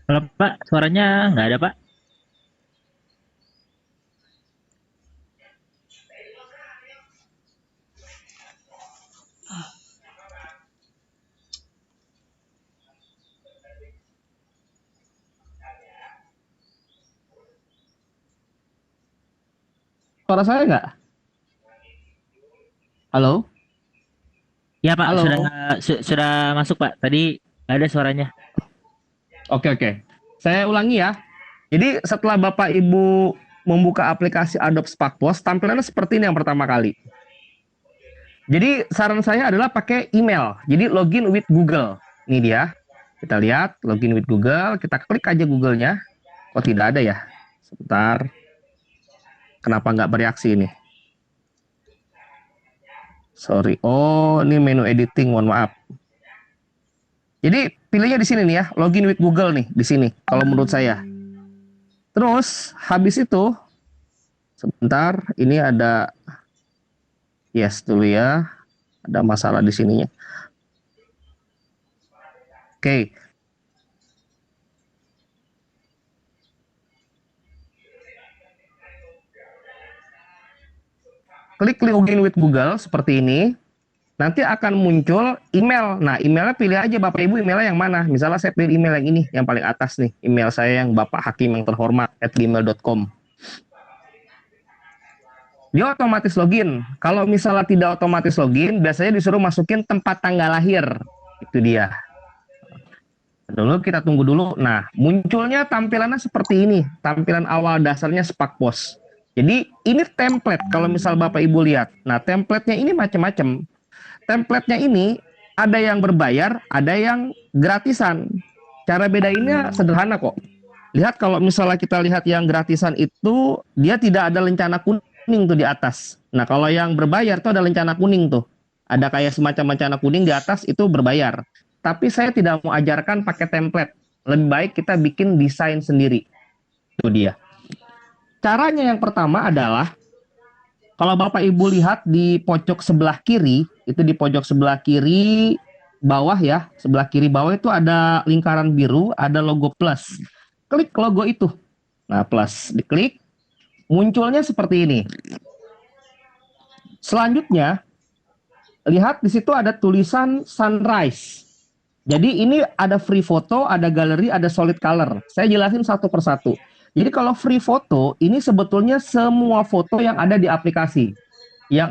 Kalau Pak, suaranya nggak ada Pak. Suara saya nggak? Halo? Ya Pak, sudah Halo? sudah masuk Pak. Tadi nggak ada suaranya. Oke, oke. Saya ulangi ya. Jadi setelah Bapak Ibu membuka aplikasi Adobe Spark Post, tampilannya seperti ini yang pertama kali. Jadi saran saya adalah pakai email. Jadi login with Google. Ini dia. Kita lihat login with Google. Kita klik aja Google-nya. Kok tidak ada ya? Sebentar. Kenapa nggak bereaksi ini? Sorry. Oh, ini menu editing. Mohon maaf. Jadi pilihnya di sini nih ya. Login with Google nih di sini. Kalau menurut saya. Terus habis itu sebentar, ini ada yes dulu ya. Ada masalah di sininya. Oke, klik login with Google seperti ini. Nanti akan muncul email. Nah, emailnya pilih aja Bapak Ibu emailnya yang mana. Misalnya saya pilih email yang ini, yang paling atas nih. Email saya yang Bapak Hakim yang terhormat @gmail.com. Dia otomatis login. Kalau misalnya tidak otomatis login, biasanya disuruh masukin tempat tanggal lahir. Itu dia. Dulu kita tunggu dulu. Nah, munculnya tampilannya seperti ini. Tampilan awal dasarnya Spark Post. Jadi ini template kalau misal Bapak Ibu lihat. Nah, template-nya ini macam-macam. Template-nya ini ada yang berbayar, ada yang gratisan. Cara bedainnya sederhana kok. Lihat kalau misalnya kita lihat yang gratisan itu dia tidak ada lencana kuning tuh di atas. Nah, kalau yang berbayar tuh ada lencana kuning tuh. Ada kayak semacam lencana kuning di atas itu berbayar. Tapi saya tidak mau ajarkan pakai template. Lebih baik kita bikin desain sendiri. Itu dia. Caranya yang pertama adalah kalau Bapak Ibu lihat di pojok sebelah kiri, itu di pojok sebelah kiri bawah ya, sebelah kiri bawah itu ada lingkaran biru, ada logo plus. Klik logo itu. Nah, plus diklik, munculnya seperti ini. Selanjutnya, lihat di situ ada tulisan sunrise. Jadi ini ada free foto, ada galeri, ada solid color. Saya jelasin satu persatu. Jadi kalau free foto, ini sebetulnya semua foto yang ada di aplikasi. Yang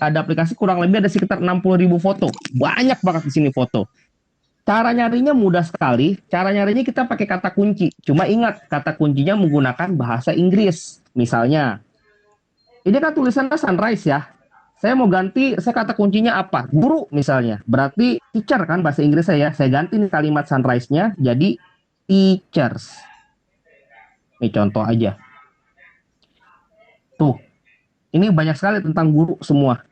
ada aplikasi kurang lebih ada sekitar 60.000 foto. Banyak banget di sini foto. Cara nyarinya mudah sekali. Cara nyarinya kita pakai kata kunci. Cuma ingat, kata kuncinya menggunakan bahasa Inggris. Misalnya, ini kan tulisannya sunrise ya. Saya mau ganti, saya kata kuncinya apa? Guru misalnya. Berarti teacher kan bahasa Inggris saya. Saya ganti nih kalimat sunrise-nya jadi teachers. Ini contoh aja. Tuh, ini banyak sekali tentang guru semua.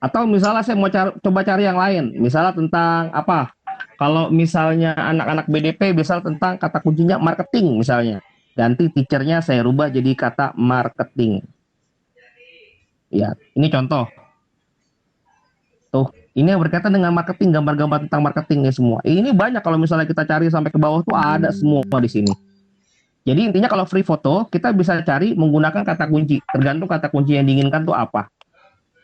Atau misalnya saya mau coba cari yang lain. Misalnya tentang apa? Kalau misalnya anak-anak BDP, misal tentang kata kuncinya marketing misalnya. Ganti teachernya saya rubah jadi kata marketing. Ya, ini contoh. Tuh, ini yang berkaitan dengan marketing, gambar-gambar tentang marketing nih semua. Ini banyak kalau misalnya kita cari sampai ke bawah tuh ada semua di sini. Jadi intinya kalau free foto, kita bisa cari menggunakan kata kunci. Tergantung kata kunci yang diinginkan tuh apa.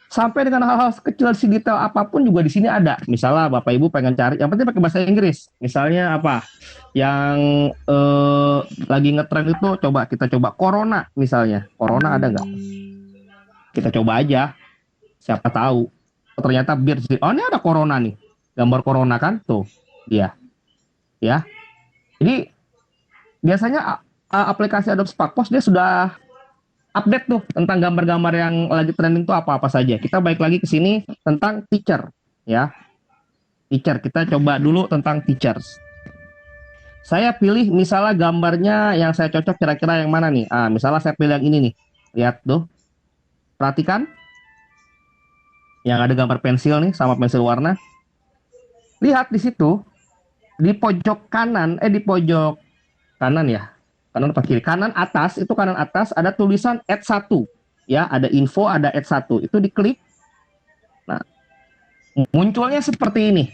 Sampai dengan hal-hal kecil detail apapun juga di sini ada. Misalnya Bapak Ibu pengen cari, yang penting pakai bahasa Inggris. Misalnya apa? Yang lagi ngetren itu kita coba corona misalnya. Corona ada nggak? Kita coba aja. Siapa tahu. Ternyata bir. Oh ini ada corona nih. Gambar corona kan tuh. Dia. Ya. Jadi biasanya aplikasi Adobe Spark Post dia sudah update tuh tentang gambar-gambar yang lagi trending tuh apa-apa saja. Kita balik lagi ke sini tentang teacher ya. Teacher, kita coba dulu tentang teachers. Saya pilih misalnya gambarnya yang saya cocok kira-kira yang mana nih? Misalnya saya pilih yang ini nih. Lihat tuh. Perhatikan yang ada gambar pensil nih sama pensil warna. Lihat di situ di pojok kanan di pojok kanan ya. Kanan apa kiri? Kanan atas, itu kanan atas ada tulisan add 1. Ya, ada info, ada add 1. Itu diklik. Nah, munculnya seperti ini.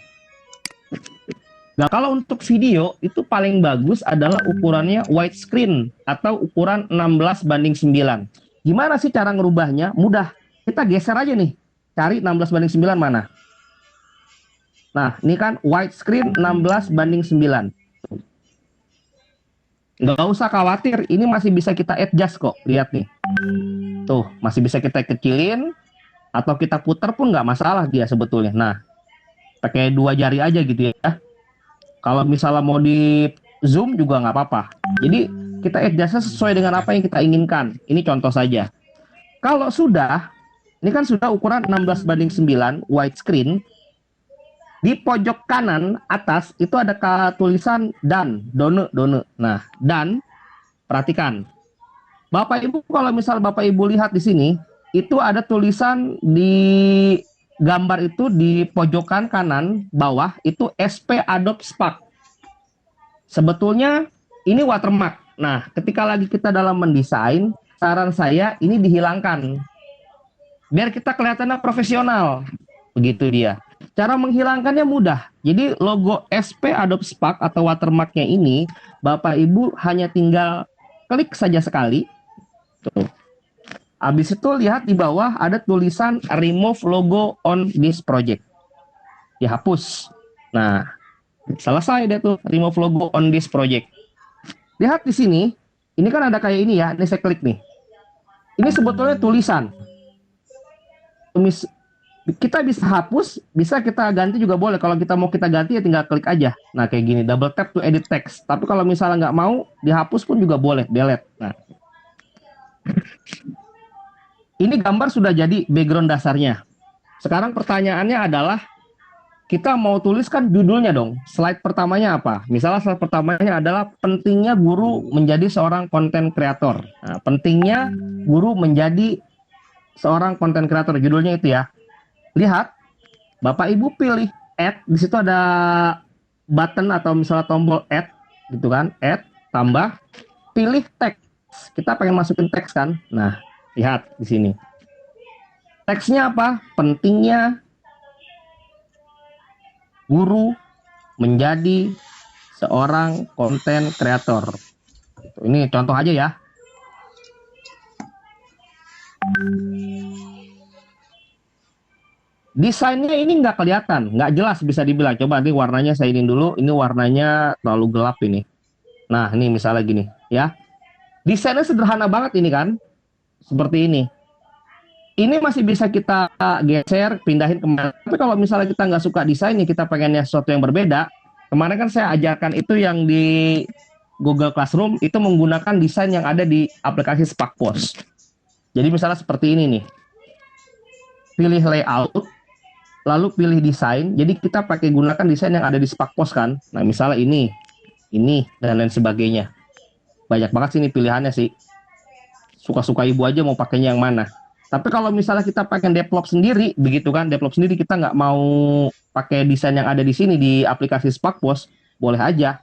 Nah, kalau untuk video itu paling bagus adalah ukurannya widescreen atau ukuran 16:9. Gimana sih cara ngerubahnya? Mudah. Kita geser aja nih. Cari 16:9 mana? Nah, ini kan widescreen 16:9. Nggak usah khawatir, ini masih bisa kita adjust kok. Lihat nih. Tuh, masih bisa kita kecilin atau kita putar pun nggak masalah dia sebetulnya. Nah, pakai 2 jari aja gitu ya. Kalau misalnya mau di zoom juga nggak apa-apa. Jadi kita adjustnya sesuai dengan apa yang kita inginkan. Ini contoh saja. Kalau sudah, ini kan sudah ukuran 16:9 widescreen. Di pojok kanan atas itu ada tulisan done, done. Nah, done, perhatikan. Bapak Ibu kalau misal Bapak Ibu lihat di sini, itu ada tulisan di gambar itu di pojokan kanan bawah itu SP Adobe Spark. Sebetulnya ini watermark. Nah, ketika lagi kita dalam mendesain, saran saya ini dihilangkan. Biar kita kelihatannya profesional. Begitu dia. Cara menghilangkannya mudah. Jadi logo SP Adobe Spark atau watermarknya ini, Bapak Ibu hanya tinggal klik saja sekali. Tuh. Habis itu lihat di bawah ada tulisan remove logo on this project. Dihapus. Nah, selesai deh tuh remove logo on this project. Lihat di sini, ini kan ada kayak ini ya. Ini saya klik nih. Ini sebetulnya tulisan. Kita bisa hapus, bisa kita ganti juga boleh. Kalau kita mau kita ganti ya tinggal klik aja. Nah kayak gini, double tap to edit text. Tapi kalau misalnya nggak mau, dihapus pun juga boleh, delete. Nah, ini gambar sudah jadi background dasarnya. Sekarang pertanyaannya adalah, kita mau tuliskan judulnya dong. Slide pertamanya apa? Misalnya slide pertamanya adalah pentingnya guru menjadi seorang konten kreator. Nah, pentingnya guru menjadi seorang konten kreator. Judulnya itu ya. Lihat, Bapak Ibu pilih add, di situ ada button atau misalnya tombol add, gitu kan, add, tambah, pilih teks. Kita pengen masukin teks kan? Nah, lihat di sini. Teksnya apa? Pentingnya guru menjadi seorang konten kreator. Ini contoh aja ya. Desainnya ini nggak kelihatan, nggak jelas bisa dibilang. Coba nih warnanya saya ini dulu, ini warnanya terlalu gelap ini. Nah, ini misalnya gini, ya. Desainnya sederhana banget ini kan, seperti ini. Ini masih bisa kita geser, pindahin kemana. Tapi kalau misalnya kita nggak suka desainnya, kita pengennya sesuatu yang berbeda. Kemarin kan saya ajarkan itu yang di Google Classroom, itu menggunakan desain yang ada di aplikasi SparkPost. Jadi misalnya seperti ini nih. Pilih layout, lalu pilih desain. Jadi kita pakai gunakan desain yang ada di SparkPost kan. Nah misalnya ini, dan lain sebagainya. Banyak banget sih ini pilihannya sih. Suka-suka ibu aja mau pakainya yang mana. Tapi kalau misalnya kita pakai develop sendiri, begitu kan, develop sendiri kita nggak mau pakai desain yang ada di sini di aplikasi SparkPost, boleh aja.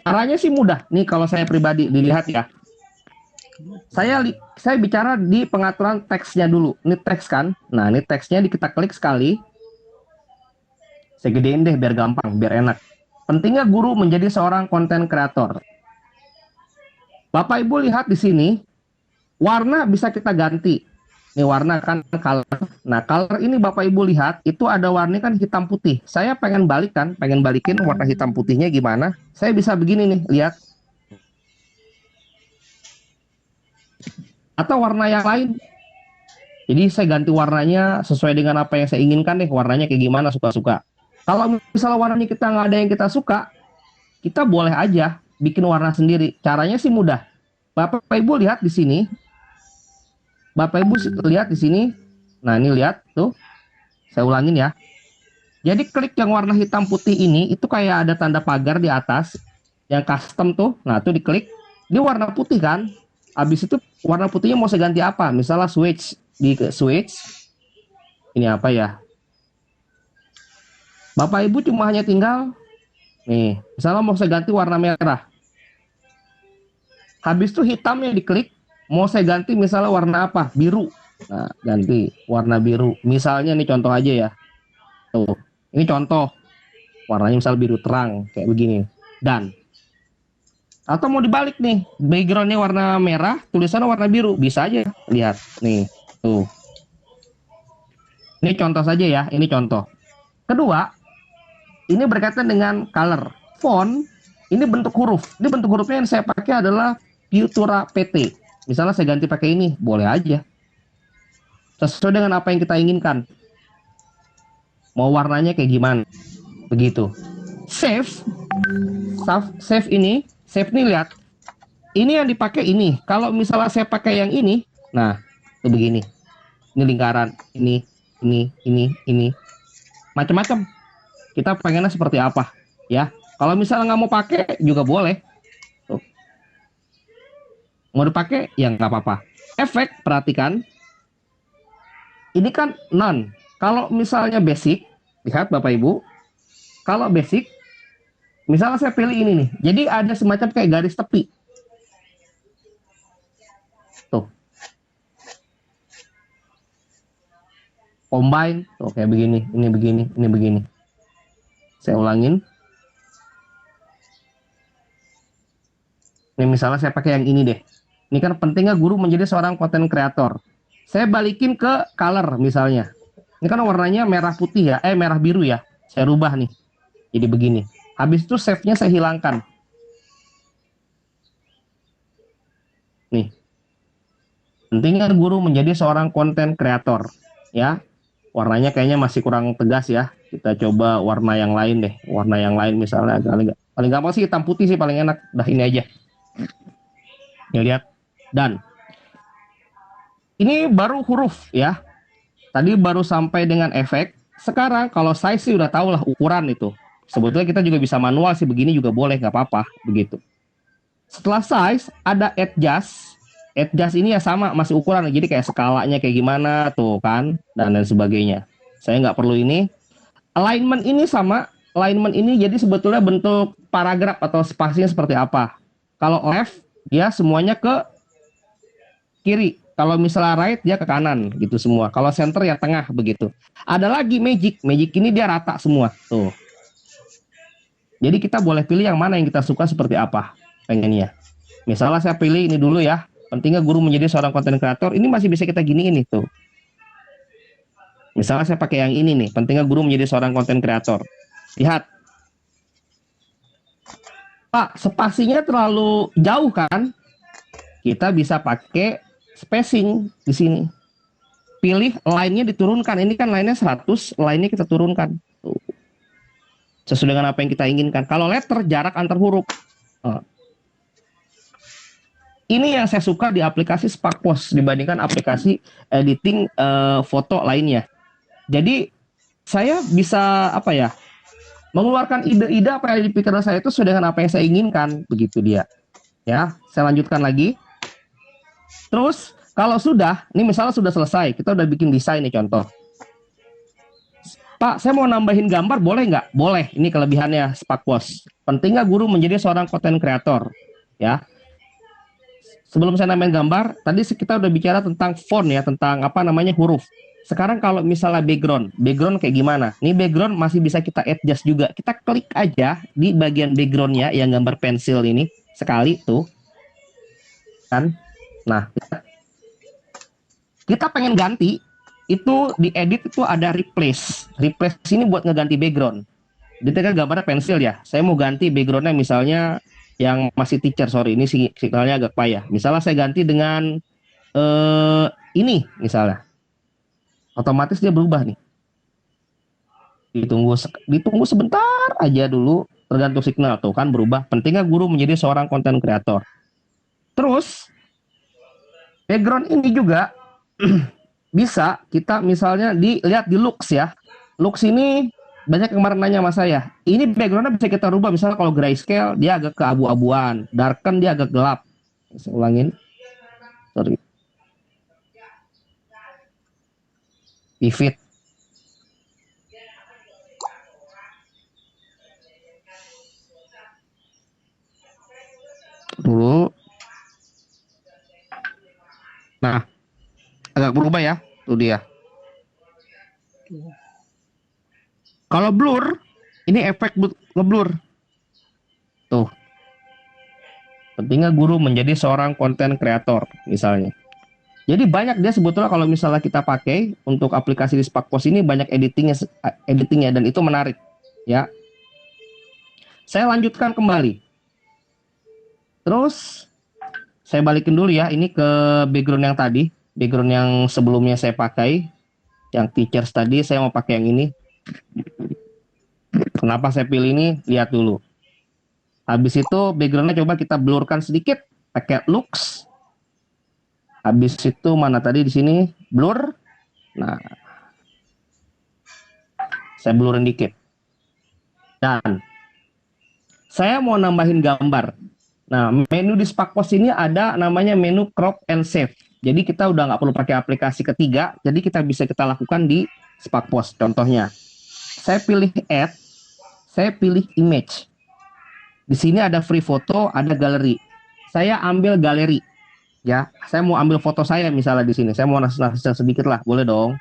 Caranya sih mudah. Nih kalau saya pribadi dilihat ya. Saya bicara di pengaturan teksnya dulu. Ini teks kan. Nah, ini teksnya kita klik sekali. Saya gedein deh biar gampang, biar enak. Pentingnya guru menjadi seorang konten kreator. Bapak Ibu lihat di sini, warna bisa kita ganti. Ini warna kan color. Nah, color ini Bapak Ibu lihat, itu ada warna kan hitam putih. Saya pengen balikin warna hitam putihnya gimana. Saya bisa begini nih, lihat. Atau warna yang lain. Jadi saya ganti warnanya sesuai dengan apa yang saya inginkan deh. Warnanya kayak gimana, suka-suka. Kalau misalnya warnanya kita nggak ada yang kita suka, kita boleh aja bikin warna sendiri. Caranya sih mudah. Bapak Ibu lihat di sini. Bapak Ibu lihat di sini. Nah ini lihat tuh. Saya ulangin ya. Jadi klik yang warna hitam putih ini, itu kayak ada tanda pagar di atas. Yang custom tuh. Nah tuh diklik. Ini warna putih kan. Habis itu warna putihnya mau saya ganti apa? Misalnya switch. Di switch. Ini apa ya? Bapak Ibu cuma hanya tinggal. Nih. Misalnya mau saya ganti warna merah. Habis itu hitamnya diklik. Mau saya ganti misalnya warna apa? Biru. Nah, ganti warna biru. Misalnya nih contoh aja ya. Tuh, ini contoh. warnanya misal biru terang kayak begini. Dan atau mau dibalik nih, backgroundnya warna merah, tulisannya warna biru, bisa aja. Lihat nih, tuh. Ini contoh saja ya, ini contoh. Kedua, ini berkaitan dengan color. Font, ini bentuk huruf. Ini bentuk hurufnya yang saya pakai adalah Futura PT. Misalnya saya ganti pakai ini, boleh aja. Sesuai dengan apa yang kita inginkan. Mau warnanya kayak gimana? Begitu. Save, save ini lihat. Ini yang dipakai ini. Kalau misalnya saya pakai yang ini, nah, itu begini. Ini lingkaran, ini, macam-macam. Kita pengennya seperti apa, ya? Kalau misalnya nggak mau pakai juga boleh. Tuh. Mau dipakai ya nggak apa-apa. Efek, perhatikan. Ini kan none. Kalau misalnya basic, lihat Bapak Ibu. Kalau basic, misalnya saya pilih ini nih. Jadi ada semacam kayak garis tepi. Tuh. Combine, tuh kayak begini, ini begini, ini begini. Saya ulangin. Ini misalnya saya pakai yang ini deh. Ini kan pentingnya guru menjadi seorang konten kreator. Saya balikin ke color misalnya. Ini kan warnanya merah putih ya, merah biru ya. Saya rubah nih. Jadi begini. Habis itu save-nya saya hilangkan. Nih. Pentingnya guru menjadi seorang konten kreator. Ya. Warnanya kayaknya masih kurang tegas ya. Kita coba warna yang lain deh. Warna yang lain misalnya paling gampang sih hitam putih sih paling enak. Dah ini aja. Ya lihat. Dan ini baru huruf ya. Tadi baru sampai dengan efek. Sekarang kalau size sih udah tahu lah ukuran itu. Sebetulnya kita juga bisa manual sih begini juga boleh, nggak apa-apa begitu. Setelah size ada adjust. Adjust ini ya sama masih ukuran. Jadi kayak skalanya kayak gimana tuh kan dan lain sebagainya. Saya nggak perlu ini. Alignment ini sama. Alignment ini jadi sebetulnya bentuk paragraf atau spasinya seperti apa. Kalau left dia semuanya ke kiri. Kalau misalnya right dia ke kanan gitu semua. Kalau center ya tengah begitu. Ada lagi magic. Magic ini dia rata semua. Tuh. Jadi kita boleh pilih yang mana yang kita suka seperti apa pengennya. Misalnya saya pilih ini dulu ya. Pentingnya guru menjadi seorang konten kreator. Ini masih bisa kita giniin nih tuh. Misalnya saya pakai yang ini nih. Pentingnya guru menjadi seorang konten kreator. Lihat. Pak, spasinya terlalu jauh kan? Kita bisa pakai spacing di sini. Pilih line-nya diturunkan. Ini kan line-nya 100, line-nya kita turunkan. Tuh. Sesuai dengan apa yang kita inginkan. Kalau letter, jarak antar huruf. Ini yang saya suka di aplikasi Sparkpost dibandingkan aplikasi editing foto lainnya. Jadi, saya bisa, apa ya, mengeluarkan ide-ide apa yang di pikiran saya itu sesuai dengan apa yang saya inginkan. Begitu dia. Ya, saya lanjutkan lagi. Terus kalau sudah, ini misalnya sudah selesai, kita udah bikin desain nih contoh. Pak, saya mau nambahin gambar, boleh nggak? Boleh, ini kelebihannya Sparkpost. Pentingnya guru menjadi seorang konten kreator. Ya. Sebelum saya nambahin gambar, tadi kita udah bicara tentang font ya, tentang apa namanya huruf. Sekarang kalau misalnya background kayak gimana? Ini background masih bisa kita adjust juga. Kita klik aja di bagian backgroundnya yang gambar pensil ini sekali tuh, kan? Nah, kita pengen ganti itu di edit itu ada replace. Replace ini buat ngeganti background. Dia kan gambarnya pensil ya. Saya mau ganti backgroundnya misalnya yang masih teacher, sorry ini signalnya agak payah. Misalnya saya ganti dengan ini misalnya. Otomatis dia berubah nih. Ditunggu sebentar aja dulu tergantung signal tuh kan berubah. Pentingnya guru menjadi seorang konten kreator. Terus background ini juga bisa kita misalnya dilihat di looks ya. Looks ini banyak yang kemarin nanya sama saya. Ini backgroundnya bisa kita rubah. Misalnya kalau grayscale dia agak keabu-abuan, darken dia agak gelap. Saya ulangin. Sorry. Vivid. Dulu. Nah, agak berubah ya. Tuh dia. Kalau blur, Ini efek ngeblur. Tuh. Pentingnya guru menjadi seorang konten kreator misalnya. Jadi banyak dia sebetulnya kalau misalnya kita pakai untuk aplikasi di Sparkpost ini banyak editingnya dan itu menarik ya. Saya lanjutkan kembali. Terus saya balikin dulu ya ini ke background yang tadi, background yang sebelumnya saya pakai, yang teachers tadi saya mau pakai yang ini. Kenapa saya pilih ini? Lihat dulu. Habis itu backgroundnya coba kita blurkan sedikit pakai lux. Habis itu mana tadi di sini blur. Nah, saya blurin dikit. Dan saya mau nambahin gambar. Nah, menu di Sparkpost ini ada namanya menu crop and save. Jadi kita udah nggak perlu pakai aplikasi ketiga. Jadi kita bisa kita lakukan di Sparkpost. Contohnya, saya pilih add, saya pilih image. Di sini ada free foto, ada galeri. Saya ambil galeri. Ya, saya mau ambil foto saya misalnya di sini. Saya mau nasi sedikit lah, boleh dong.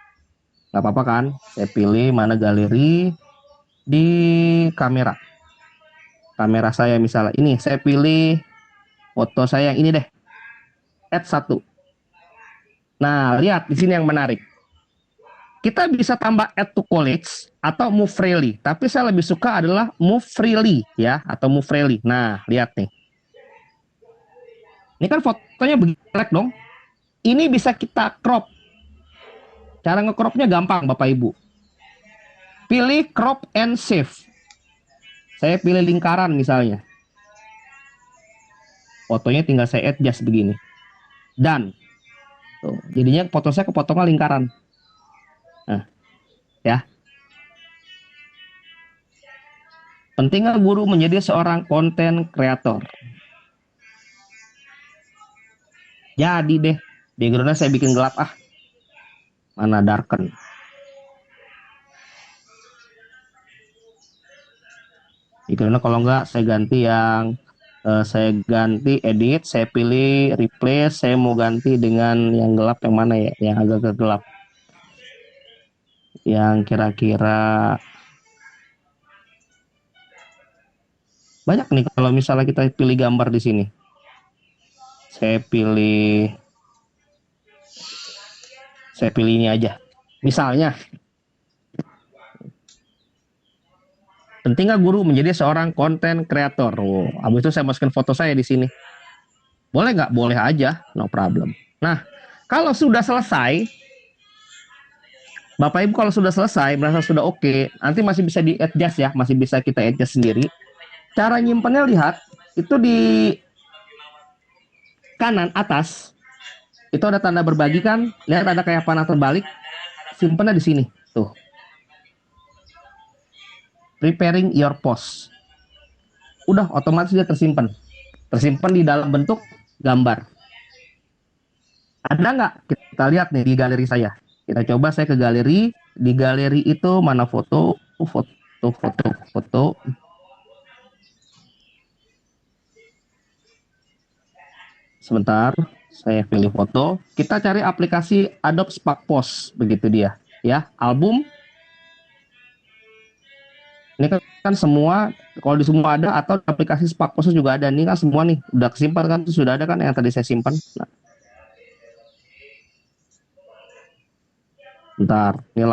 Nggak apa-apa kan? Saya pilih mana galeri di kamera. Kamera saya misalnya ini. Saya pilih foto saya yang ini deh. Add 1. Nah, lihat di sini yang menarik. Kita bisa tambah add to college atau move freely. Tapi saya lebih suka adalah move freely ya, atau move freely. Nah, lihat nih. Ini kan fotonya begini dong. Ini bisa kita crop. Cara ngecropnya gampang Bapak Ibu. Pilih crop and save. Saya pilih lingkaran misalnya. Fotonya tinggal saya adjust begini. Dan tuh, jadinya foto saya kepotongnya lingkaran. Nah, ya. Pentingnya guru menjadi seorang konten kreator. Jadi deh, backgroundnya saya bikin gelap ah. Mana darken. Backgroundnya kalau enggak saya ganti yang saya ganti edit, saya pilih replace, saya mau ganti dengan yang gelap yang mana ya, yang agak gelap. Yang kira-kira banyak nih kalau misalnya kita pilih gambar di sini. Saya pilih ini aja. Misalnya, pentingnya guru menjadi seorang konten kreator. Oh, habis itu saya masukin foto saya di sini. Boleh nggak? Boleh aja, no problem. Nah, kalau sudah selesai, Bapak Ibu kalau sudah selesai, merasa sudah oke, nanti masih bisa di adjust ya, masih bisa kita adjust sendiri. Cara nyimpennya lihat, itu di kanan atas itu ada tanda berbagi kan, lihat ada kayak panah terbalik, simpennya di sini tuh, preparing your post, udah otomatis dia tersimpan di dalam bentuk gambar. Ada nggak? Kita lihat nih di galeri saya, kita coba saya ke galeri. Di galeri itu mana foto. Sebentar, saya pilih foto. Kita cari aplikasi Adobe Sparkpost, begitu dia. Ya, album. Ini kan semua, kalau di semua ada, atau aplikasi Sparkpost juga ada. Ini kan semua nih, udah kesimpan kan, sudah ada kan yang tadi saya simpan. Nah. Bentar, ini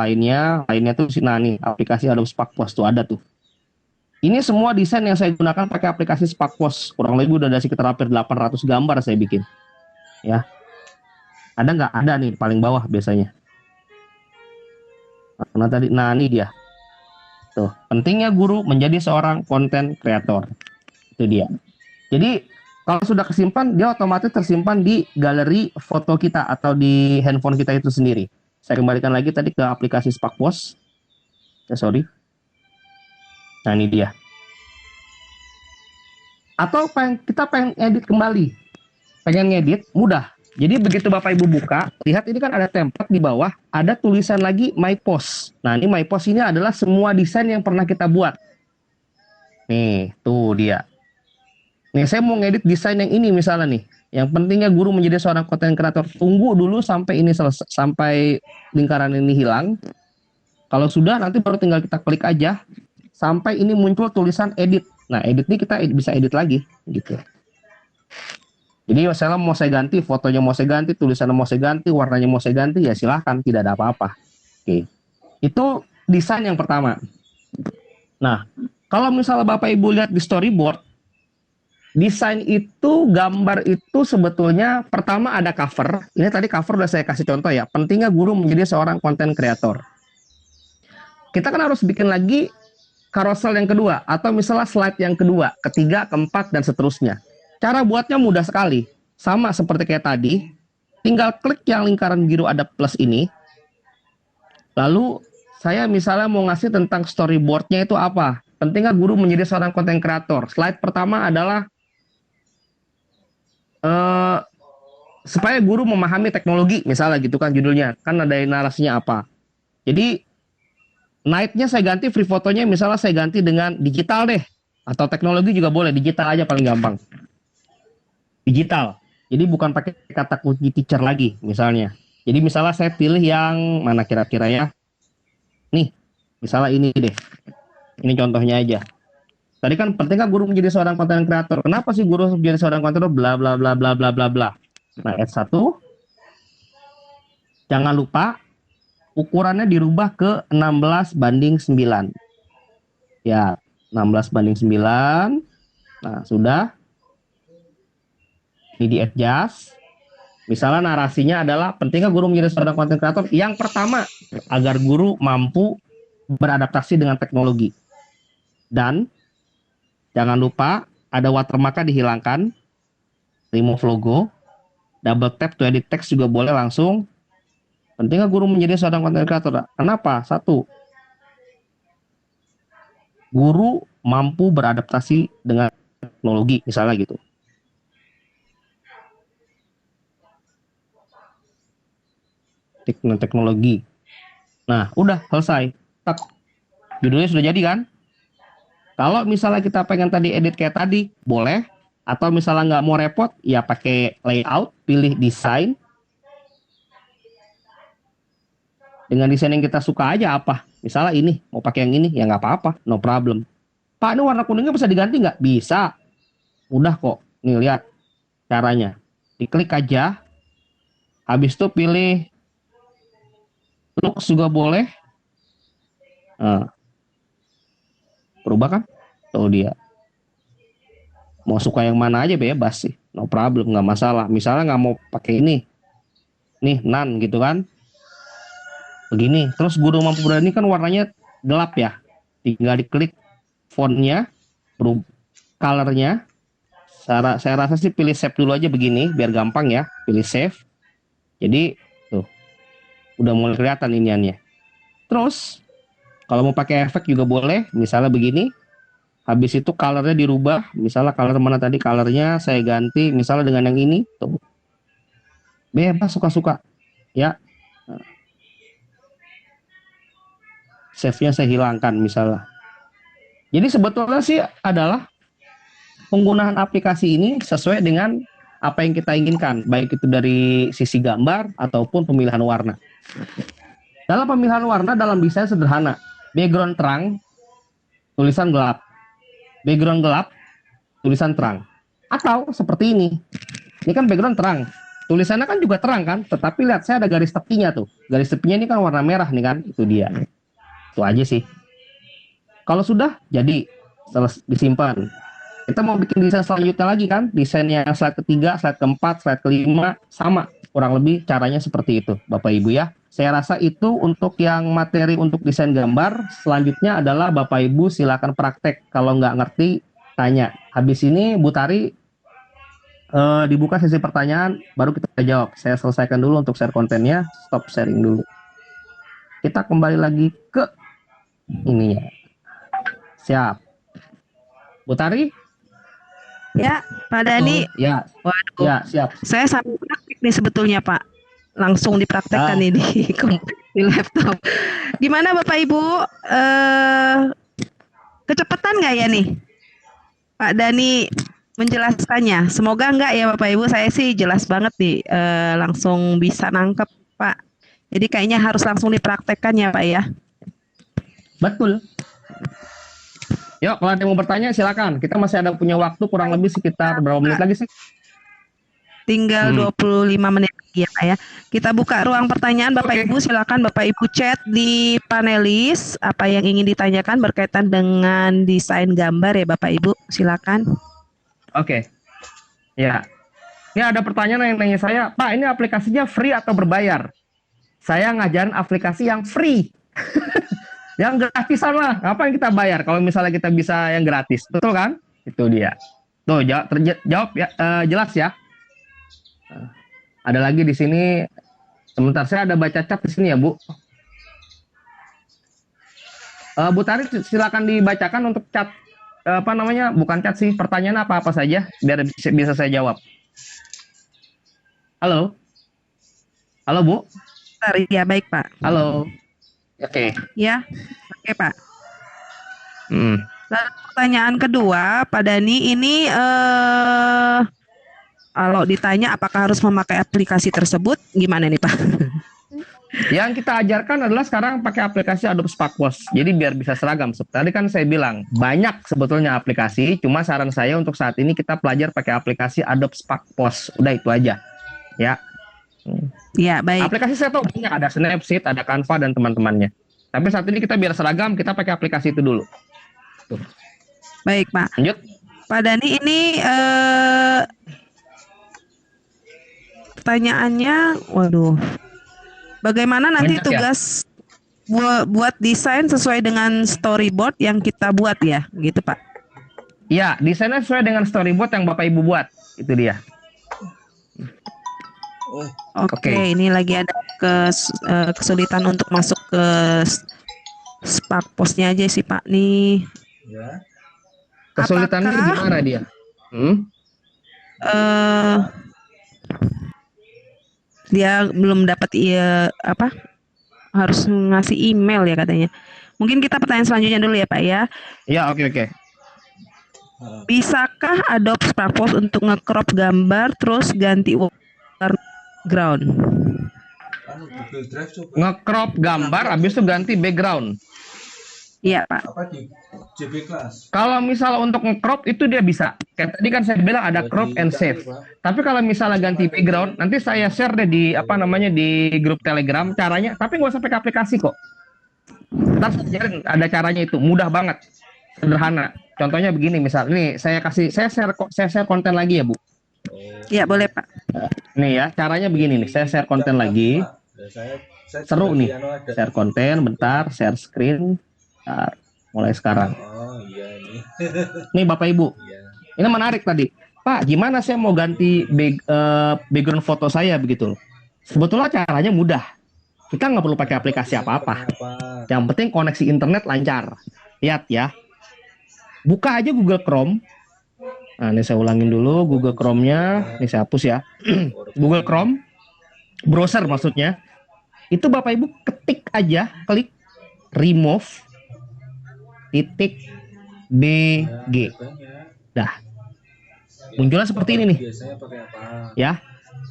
lainnya tuh, nah nih, aplikasi Adobe Sparkpost tuh ada tuh. Ini semua desain yang saya gunakan pakai aplikasi Sparkpost. Kurang lebih udah ada sekitar hampir 800 gambar saya bikin. Ya. Ada nggak? Ada nih paling bawah biasanya. Nah ini dia. Tuh, pentingnya guru menjadi seorang konten kreator. Itu dia. Jadi kalau sudah kesimpan, dia otomatis tersimpan di galeri foto kita atau di handphone kita itu sendiri. Saya kembalikan lagi tadi ke aplikasi Sparkpost. Sorry. Nah ini dia. Atau kita pengen edit kembali. Pengen ngedit, mudah. Jadi begitu Bapak Ibu buka, lihat ini kan ada template di bawah, ada tulisan lagi My Post. Nah ini My Post ini adalah semua desain yang pernah kita buat. Nih, tuh dia. Nih saya mau ngedit desain yang ini misalnya nih. Yang pentingnya guru menjadi seorang konten kreator. Tunggu dulu sampai ini selesai, sampai lingkaran ini hilang. Kalau sudah nanti baru tinggal kita klik aja sampai ini muncul tulisan edit. Nah, edit ini kita bisa edit lagi gitu. Jadi misalnya mau saya ganti, fotonya mau saya ganti, tulisannya mau saya ganti, warnanya mau saya ganti, ya silahkan, tidak ada apa-apa. Oke. Itu desain yang pertama. Nah, kalau misalnya Bapak Ibu lihat di storyboard, desain itu, gambar itu sebetulnya pertama ada cover. Ini tadi cover udah saya kasih contoh ya. Pentingnya guru menjadi seorang konten kreator. Kita kan harus bikin lagi carousel yang kedua, atau misalnya slide yang kedua, ketiga, keempat, dan seterusnya. Cara buatnya mudah sekali. Sama seperti kayak tadi, tinggal klik yang lingkaran biru ada plus ini. Lalu saya misalnya mau ngasih tentang storyboardnya itu apa. Pentingnya guru menjadi seorang konten kreator. Slide pertama adalah supaya guru memahami teknologi, misalnya gitu kan judulnya. Kan ada narasinya apa. Jadi night-nya saya ganti, free fotonya misalnya saya ganti dengan digital deh. Atau teknologi juga boleh, digital aja paling gampang. Digital. Jadi bukan pakai kata kunci teacher lagi misalnya. Jadi misalnya saya pilih yang mana kira-kira ya. Nih, misalnya ini deh. Ini contohnya aja. Tadi kan pentingnya guru menjadi seorang konten kreator. Kenapa sih guru menjadi seorang konten kreator? Bla bla bla bla bla bla bla. Nah, S1 jangan lupa ukurannya dirubah ke 16:9. Ya, 16:9. Nah, sudah. Ini di adjust. Misalnya narasinya adalah pentingnya guru menjadi seorang konten kreator. Yang pertama, agar guru mampu beradaptasi dengan teknologi. Dan jangan lupa ada watermark-nya dihilangkan. Remove logo. Double tap to edit text juga boleh langsung. Pentingnya guru menjadi seorang konten kreator. Kenapa? Satu, guru mampu beradaptasi dengan teknologi, misalnya gitu. Teknologi. Nah, udah selesai. Tak. Judulnya sudah jadi kan? Kalau misalnya kita pengen tadi edit kayak tadi, boleh. Atau misalnya nggak mau repot, ya pakai layout, pilih desain. Dengan desain yang kita suka aja apa. Misalnya ini, mau pakai yang ini, ya nggak apa-apa, no problem. Pak, ini warna kuningnya bisa diganti nggak? Bisa. Udah kok. Nih, lihat caranya. Diklik aja. Habis itu pilih looks juga boleh. Nah, berubah kan? Tuh dia. Mau suka yang mana aja bebas sih. No problem, nggak masalah. Misalnya nggak mau pakai ini. Nih, nan gitu kan. Begini. Terus guru mampu berani kan warnanya gelap ya. Tinggal diklik fontnya, colornya. Saya rasa sih pilih save dulu aja begini, biar gampang ya. Pilih save. Jadi, tuh. Udah mulai kelihatan iniannya. Terus, kalau mau pakai efek juga boleh. Misalnya begini. Habis itu colornya dirubah. Misalnya color mana tadi, colornya saya ganti. Misalnya dengan yang ini. Tuh. Bebas suka-suka. Ya. Save-nya saya hilangkan misalnya. Jadi sebetulnya sih adalah penggunaan aplikasi ini sesuai dengan apa yang kita inginkan. Baik itu dari sisi gambar ataupun pemilihan warna. Dalam pemilihan warna dalam desain sederhana. Background terang, tulisan gelap. Background gelap, tulisan terang. Atau seperti ini. Ini kan background terang. Tulisannya kan juga terang kan. Tetapi lihat saya ada garis tepinya tuh. Garis tepinya ini kan warna merah nih kan. Itu dia. Itu aja sih. Kalau sudah jadi disimpan. Kita mau bikin desain selanjutnya lagi kan. Desainnya slide ketiga, slide keempat, slide kelima. Sama. Kurang lebih caranya seperti itu Bapak Ibu ya. Saya rasa itu untuk yang materi untuk desain gambar. Selanjutnya adalah Bapak Ibu silakan praktek. Kalau nggak ngerti tanya. Habis ini Bu Tari dibuka sesi pertanyaan. Baru kita jawab. Saya selesaikan dulu untuk share kontennya. Stop sharing dulu. Kita kembali lagi ke ininya. Siap. Bu Tari? Ya, Pak Dani. Ya. Waduh. Ya, siap. Saya sambil praktik nih sebetulnya, Pak. Langsung dipraktekkan nih di laptop. Gimana Bapak Ibu? Kecepatan nggak ya nih? Pak Dani menjelaskannya. Semoga enggak ya Bapak Ibu. Saya sih jelas banget nih. Langsung bisa nangkep, Pak. Jadi kayaknya harus langsung dipraktekkan ya Pak ya. Betul. Yuk, kalau ada yang mau bertanya silakan. Kita masih ada punya waktu kurang lebih sekitar berapa menit lagi sih? Tinggal 25 menit lagi ya Pak ya. Kita buka ruang pertanyaan Bapak Oke. Ibu, silakan Bapak Ibu chat di panelis apa yang ingin ditanyakan berkaitan dengan desain gambar ya Bapak Ibu, silakan. Oke. Ya. Ini ada pertanyaan yang nanya saya, Pak, ini aplikasinya free atau berbayar? Saya ngajarin aplikasi yang free. Yang gratisan lah. Ngapain kita bayar kalau misalnya kita bisa yang gratis? Betul kan? Itu dia. Tuh, jawab ya, jelas ya. Ada lagi di sini. Sebentar, saya ada baca chat di sini ya, Bu. Bu Tari, silakan dibacakan untuk chat apa namanya? Bukan chat sih, pertanyaan apa-apa saja biar bisa saya jawab. Halo. Halo, Bu. Ya baik Pak. Halo. Oke. Ya, oke Pak. Hmm. Lalu pertanyaan kedua, Pak Dani, ini kalau ditanya apakah harus memakai aplikasi tersebut, gimana nih Pak? Yang kita ajarkan adalah sekarang pakai aplikasi Adobe Sparkpost. Jadi biar bisa seragam. Tadi kan saya bilang banyak sebetulnya aplikasi. Cuma saran saya untuk saat ini kita pelajar pakai aplikasi Adobe Sparkpost. Udah itu aja. Ya. Ya baik. Aplikasi saya tahu banyak, ada Snapseed, ada Canva dan teman-temannya. Tapi saat ini kita biar seragam, kita pakai aplikasi itu dulu. Tuh. Baik Pak. Lanjut. Pak Dani ini pertanyaannya, waduh, bagaimana nanti Banyak ya? tugas buat desain sesuai dengan storyboard yang kita buat ya, gitu Pak? Ya, desainnya sesuai dengan storyboard yang Bapak Ibu buat. Itu dia. Oke, Oke. ini lagi ada kesulitan untuk masuk ke Sparkpost-nya aja sih Pak nih. Ya. Kesulitannya Apakah- gimana dia? Dia belum dapat harus ngasih email ya katanya. Mungkin kita pertanyaan selanjutnya dulu ya Pak ya. Ya, oke. Bisakah Adobe Sparkpost untuk nge-crop gambar terus ganti warna background? Anu Google Drive coba. Nge-crop gambar, habis itu ganti background. Iya Pak. Apa di JB Class? Kalau misalnya untuk nge-crop itu dia bisa. Kayak tadi kan saya bilang ada crop and save. Tapi kalau misalnya ganti background, nanti saya share deh di di grup Telegram caranya. Tapi nggak usah pakai aplikasi kok. Ntar saya ajarin, ada caranya itu, mudah banget, sederhana. Contohnya begini, misal, ini saya share konten lagi ya Bu. Iya boleh Pak. Nih ya, caranya begini nih, saya share konten lagi. Seru nih, share konten, bentar, share screen. Bentar, mulai sekarang. Oh iya ini. Nih Bapak Ibu, Iya. ini menarik tadi. Pak, gimana saya mau ganti background foto saya begitu? Sebetulnya caranya mudah. Kita nggak perlu pakai aplikasi apa-apa. Yang penting koneksi internet lancar. Lihat ya. Buka aja Google Chrome. Nah, ini saya ulangin dulu Google Chrome-nya. Ini saya hapus ya. Google Chrome, browser maksudnya. Itu Bapak Ibu ketik aja, klik remove titik BG. Dah. Munculnya seperti ini nih. Biasanya pakai apa? Ya.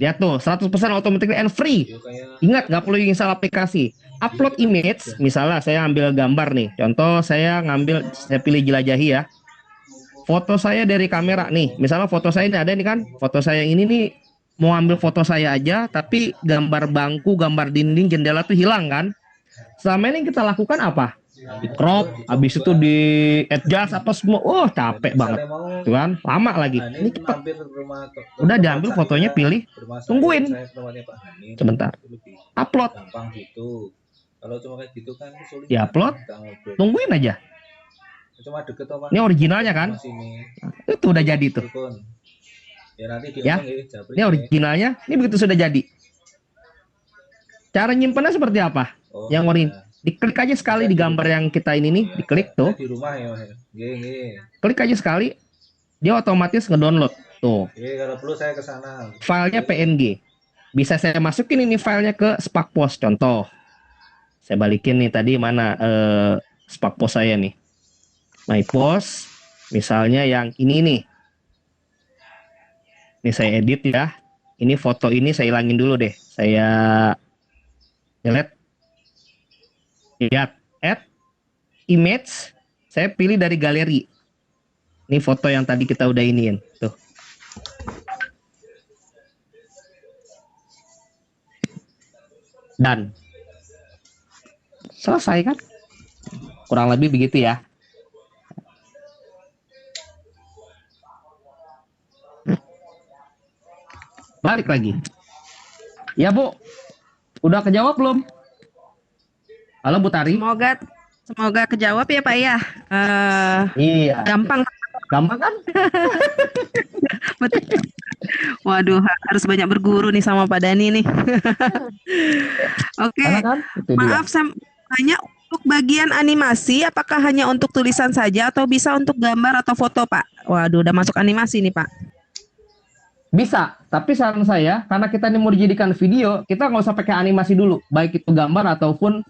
Lihat tuh, 100% automatically and free. Ingat, nggak perlu install aplikasi. Upload image, misalnya saya ambil gambar nih. Contoh saya pilih jelajahi ya. Foto saya dari kamera nih. Misalnya foto saya ini ada nih kan. Foto saya ini nih, mau ambil foto saya aja, tapi gambar bangku, gambar dinding, jendela tuh hilang kan. Selama ini yang kita lakukan apa? Di crop, habis itu di adjust apa semua. Oh, capek banget. Tuh kan, lama lagi. Ini cepat. Udah diambil fotonya, pilih, tungguin. Sebentar. Upload. Gampang gitu. Kalau cuma kayak gitu kan sulit. Ya, upload. Tungguin aja. Cuma deket apa? Ini originalnya kan? Itu udah jadi tuh. Ya, nanti Ya. Ini originalnya. Ini begitu sudah jadi. Cara nyimpennya seperti apa? Yang original. Diklik aja sekali di gambar yang kita ini nih, diklik tuh. Di rumah ya, Mas. Nggih. Klik aja sekali, dia otomatis ngedownload. Tuh. Kalau perlu saya ke sana. Filenya PNG. Bisa saya masukin ini filenya ke Sparkpost. Contoh. Saya balikin nih tadi mana Sparkpost saya nih. My post, misalnya yang ini nih. Ini saya edit ya. Ini foto ini saya hilangin dulu deh. Saya delete. Lihat, add image, saya pilih dari galeri. Ini foto yang tadi kita udah iniin. Tuh. Dan selesai kan? Kurang lebih begitu ya. Balik lagi. Ya Bu, udah kejawab belum? Halo Bu Tari. Semoga kejawab ya Pak ya. Iya. Gampang. Gampang kan? Betul. Waduh, harus banyak berguru nih sama Pak Dani nih. Oke, Karena kan? Itu dia. maaf saya tanya untuk bagian animasi, apakah hanya untuk tulisan saja atau bisa untuk gambar atau foto Pak? Waduh, udah masuk animasi nih Pak. Bisa, tapi saran saya, karena kita ini mau dijadikan video, kita nggak usah pakai animasi dulu, baik itu gambar ataupun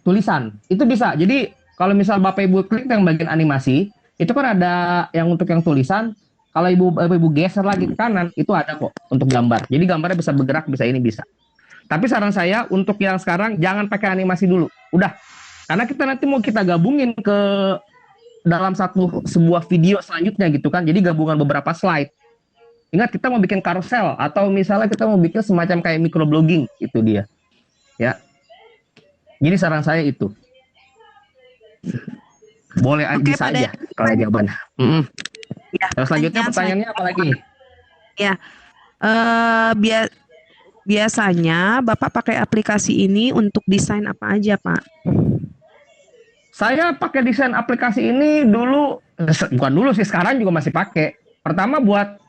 tulisan. Itu bisa. Jadi kalau misal Bapak Ibu klik yang bagian animasi, itu kan ada yang untuk yang tulisan. Kalau Ibu geser lagi ke kanan, itu ada kok untuk gambar. Jadi gambarnya bisa bergerak, bisa ini, bisa. Tapi saran saya untuk yang sekarang jangan pakai animasi dulu. Udah. Karena kita nanti mau kita gabungin ke dalam sebuah video selanjutnya gitu kan. Jadi gabungan beberapa slide. Ingat kita mau bikin carousel atau misalnya kita mau bikin semacam kayak microblogging, itu dia. Ya. Jadi saran saya itu. Boleh Oke, bisa Pak aja kalau jawabannya. Ya, Terus selanjutnya pertanyaannya apa lagi? Ya, biasanya Bapak pakai aplikasi ini untuk desain apa aja Pak? Saya pakai desain aplikasi ini dulu, bukan dulu sih, sekarang juga masih pakai. Pertama buat,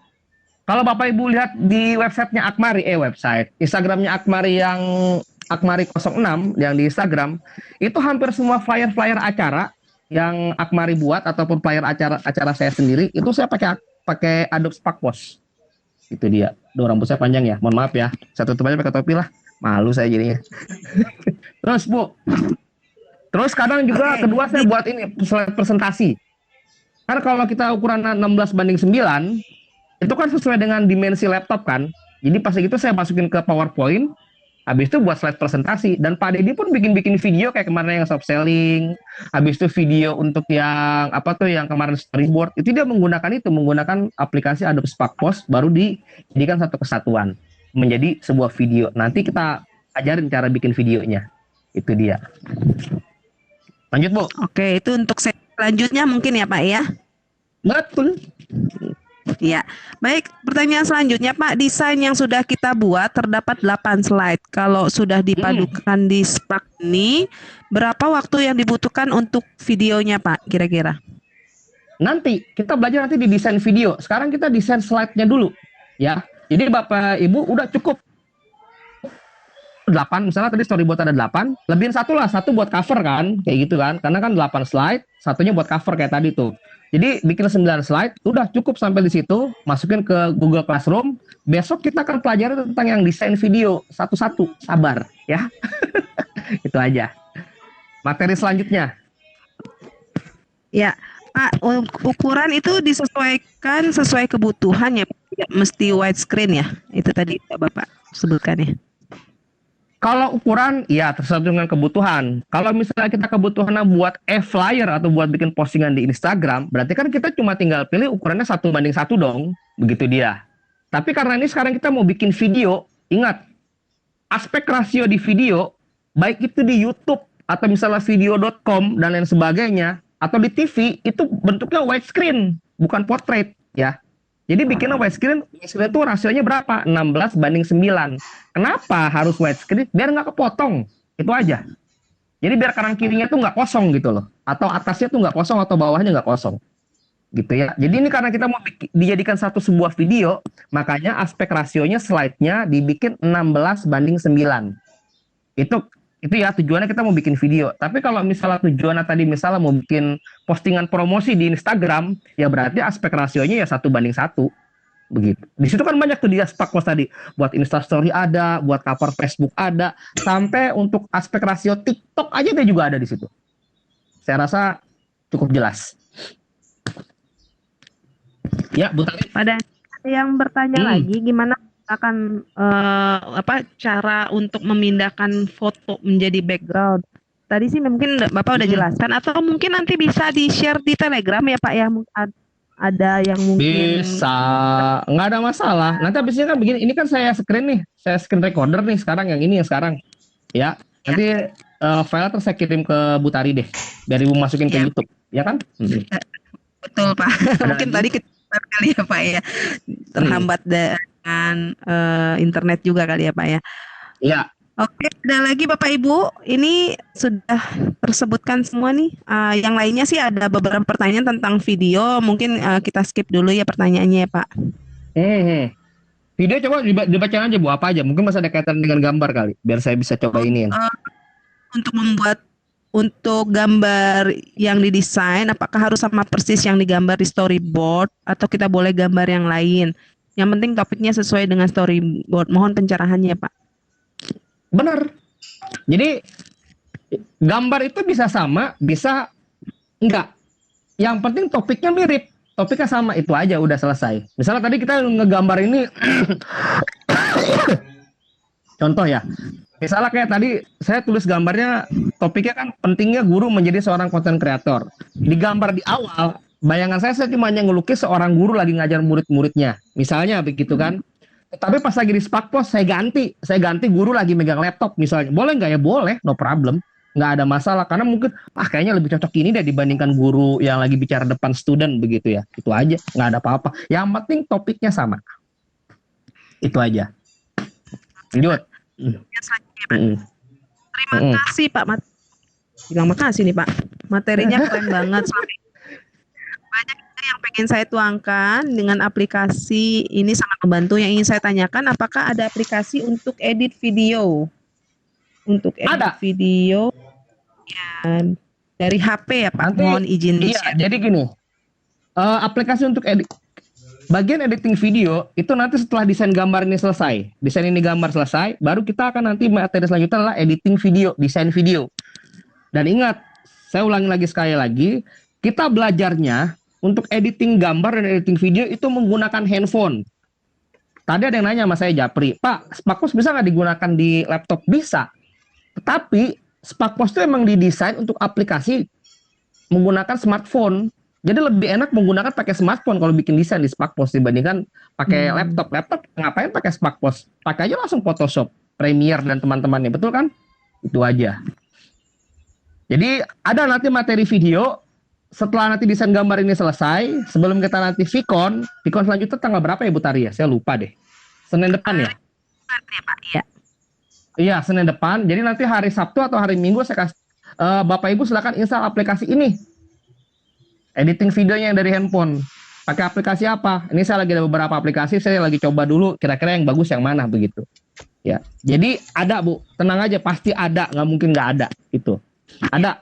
kalau Bapak Ibu lihat di websitenya Akmari, Instagramnya Akmari yang Akmari 06 yang di Instagram, itu hampir semua flyer-flyer acara yang Akmari buat ataupun flyer acara saya sendiri, itu saya pakai Adobe Sparkpost. Itu dia. Duh, rambut saya panjang ya, mohon maaf ya. Saya tutup aja pakai topi lah. Malu saya jadinya. Terus Bu, terus kadang juga kedua saya buat ini slide presentasi. Karena kalau kita ukuran 16:9, itu kan sesuai dengan dimensi laptop kan. Jadi pas itu saya masukin ke PowerPoint, habis itu buat slide presentasi. Dan Pak Deddy pun bikin video kayak kemarin yang soft selling, habis itu video untuk yang yang kemarin storyboard. Itu dia menggunakan aplikasi Adobe Sparkpost, baru dijadikan satu kesatuan menjadi sebuah video. Nanti kita ajarin cara bikin videonya. Itu dia. Lanjut Bu. Oke, itu untuk selanjutnya mungkin ya Pak ya. Betul. Ya, baik. Pertanyaan selanjutnya Pak, desain yang sudah kita buat terdapat 8 slide. Kalau sudah dipadukan di Spark ini, berapa waktu yang dibutuhkan untuk videonya Pak kira-kira? Nanti kita belajar nanti di desain video. Sekarang kita desain slide-nya dulu, ya. Jadi Bapak Ibu udah cukup 8, misalnya tadi storyboard ada 8, lebihin satu lah, satu buat cover kan, kayak gitu kan. Karena kan 8 slide, satunya buat cover kayak tadi tuh. Jadi bikin 9 slide, udah cukup sampai di situ, masukin ke Google Classroom. Besok kita akan pelajari tentang yang desain video satu-satu, sabar ya. Itu aja. Materi selanjutnya. Ya, Pak, ukuran itu disesuaikan sesuai kebutuhan ya, Pak? Mesti widescreen ya. Itu tadi Bapak sebutkan ya. Kalau ukuran, ya tersesuai dengan kebutuhan. Kalau misalnya kita kebutuhannya buat flyer atau buat bikin postingan di Instagram, berarti kan kita cuma tinggal pilih ukurannya 1:1 dong. Begitu dia. Tapi karena ini sekarang kita mau bikin video, ingat, aspek rasio di video, baik itu di YouTube, atau misalnya video.com, dan lain sebagainya, atau di TV, itu bentuknya widescreen, bukan portrait, ya. Jadi bikinnya widescreen itu rasionya berapa? 16:9. Kenapa harus widescreen? Biar nggak kepotong. Itu aja. Jadi biar kanan kirinya tuh nggak kosong gitu loh. Atau atasnya tuh nggak kosong atau bawahnya nggak kosong. Gitu ya. Jadi ini karena kita mau dijadikan sebuah video, makanya aspek rasionya slide-nya dibikin 16:9. Itu ya tujuannya kita mau bikin video. Tapi kalau misalnya tujuannya tadi misalnya mau bikin postingan promosi di Instagram, ya berarti aspek rasionya ya 1:1. Begitu. Di situ kan banyak tuh dia Sparkpost tadi. Buat Instastory ada, buat cover Facebook ada, sampai untuk aspek rasio TikTok aja dia juga ada di situ. Saya rasa cukup jelas. Ya, Bu Tari. Pada yang bertanya lagi, gimana akan cara untuk memindahkan foto menjadi background? tadi sih mungkin Bapak udah jelaskan, atau mungkin nanti bisa di-share di Telegram ya Pak ya. Ada yang mungkin Bisa, nggak ada masalah. Nanti habisnya kan begini, ini kan saya screen nih, saya screen recorder nih sekarang, yang ini yang sekarang. Ya, nanti file terus saya kirim ke Butari deh, biar Ibu masukin ke Ya. YouTube, ya kan? betul Pak. Mungkin tadi kecepatan kali ya Pak ya. Terhambat dengan internet juga kali ya Pak ya. Iya. Oke, ada lagi Bapak Ibu, ini sudah tersebutkan semua nih. Yang lainnya sih ada beberapa pertanyaan tentang video, mungkin kita skip dulu ya pertanyaannya ya Pak. Video coba dibacain aja Bu, apa aja? Mungkin masih ada kaitan dengan gambar kali, biar saya bisa coba ini. Untuk gambar yang didesain, apakah harus sama persis yang digambar di storyboard atau kita boleh gambar yang lain? Yang penting topiknya sesuai dengan storyboard. Mohon pencerahannya Pak. Benar. Jadi gambar itu bisa sama, bisa enggak. Yang penting topiknya mirip, topiknya sama, itu aja udah selesai. Misalnya tadi kita ngegambar ini, contoh ya. Misalnya kayak tadi saya tulis gambarnya, topiknya kan pentingnya guru menjadi seorang content creator. Di gambar di awal, bayangan saya cuma hanya ngelukis seorang guru lagi ngajar murid-muridnya. Misalnya begitu kan. Tapi pas lagi di Spakpos saya ganti guru lagi megang laptop misalnya. Boleh nggak ya? Boleh, no problem. Nggak ada masalah, karena mungkin kayaknya lebih cocok ini deh dibandingkan guru yang lagi bicara depan student begitu ya. Itu aja, nggak ada apa-apa. Yang penting topiknya sama. Itu aja. Lanjut. Selanjutnya, Pak. Terima kasih Pak. Bilang makasih nih Pak. Materinya keren banget. Banyak yang pengen saya tuangkan dengan aplikasi ini sangat membantu. Yang ingin saya tanyakan, apakah ada aplikasi untuk edit video? Untuk edit video ya, dari HP ya Pak. Nanti, mohon izin iya, jadi gini, aplikasi untuk bagian editing video itu nanti setelah desain gambar ini selesai, desain ini gambar selesai, baru kita akan nanti materi selanjutnya adalah editing video, desain video. Dan ingat, saya ulangi lagi sekali lagi, kita belajarnya untuk editing gambar dan editing video itu menggunakan handphone. Tadi ada yang nanya sama saya, Japri, Pak, Spakpos bisa nggak digunakan di laptop? Bisa. Tetapi Spakpos itu emang didesain untuk aplikasi menggunakan smartphone. Jadi lebih enak menggunakan pakai smartphone kalau bikin desain di Spakpos dibandingkan pakai laptop. Laptop ngapain pakai Spakpos? Pakai aja langsung Photoshop, Premiere dan teman-temannya, betul kan? Itu aja. Jadi ada nanti materi video. Setelah nanti desain gambar ini selesai, sebelum kita nanti Vicon selanjutnya tanggal berapa ya Bu Tari ya? Saya lupa deh. Senin depan ya? Iya. Iya, Senin depan. Jadi nanti hari Sabtu atau hari Minggu saya kasih Bapak Ibu silakan install aplikasi ini. Editing videonya yang dari handphone. Pakai aplikasi apa? Ini saya lagi ada beberapa aplikasi, saya lagi coba dulu kira-kira yang bagus yang mana begitu. Ya. Jadi ada Bu, tenang aja pasti ada, nggak mungkin nggak ada itu. Ada.